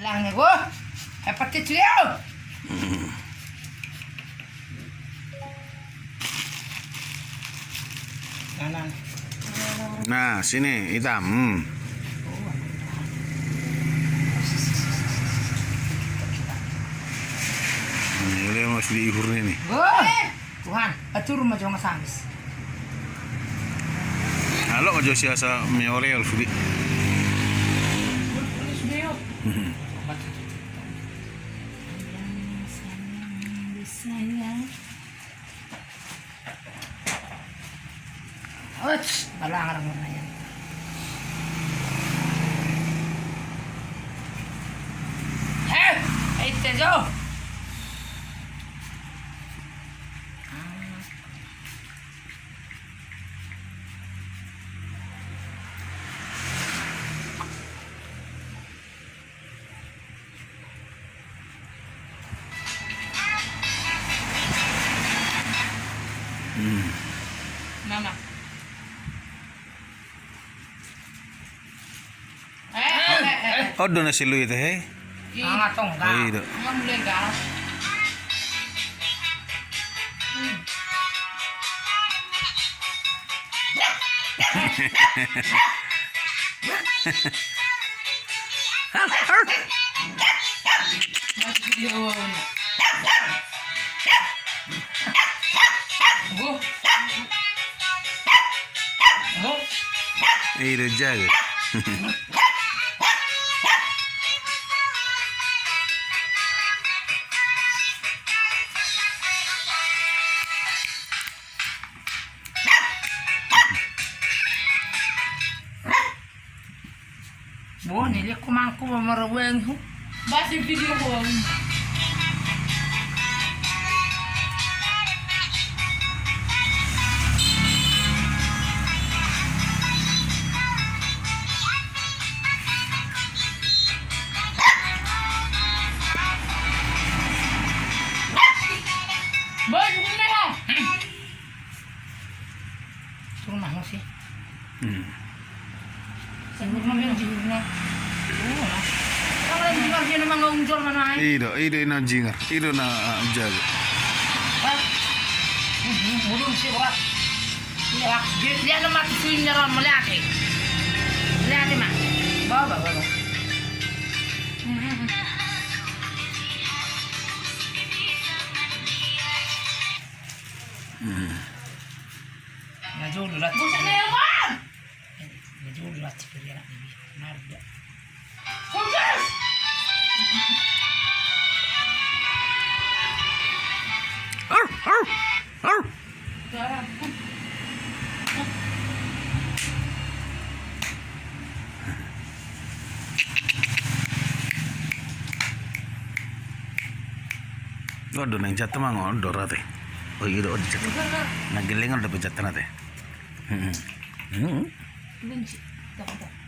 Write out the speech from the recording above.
Lang nih gua. Hepatit dia. Kanan. Nah, sini hitam. Ini masih diihur nih. Tuhan, atur rumah jangan samis. Halo aja siasa meolel sudi. Balangan mo na yan. Hey, Tejo! Mama. Oh, doon na si Louie teh. Ang atong ka. Ay, do. Ang mulai ka. Ida jaga. Bo, nili kumangku maraweng hu. Basi video ko. Boy, guna ha. Suruh mahal sih. Sibuk na yung sibuk na. Oo na. Kalau yung sibuk yun naman ngunjol man ay. Ida na jingar. Ida na jaga. Mulung sibuk. Dia naman tuwing niya ron malaki. Malaki man. Bawa. Najul ulat. Bukan lewat. Najul ulat seperti anak ini. Narda. Fokus. Arr. Oh, doon ang jatuh mah ngondor teh. Oh iya, udah jatuh. Nagiling udah pejat teh. Benci. Tak.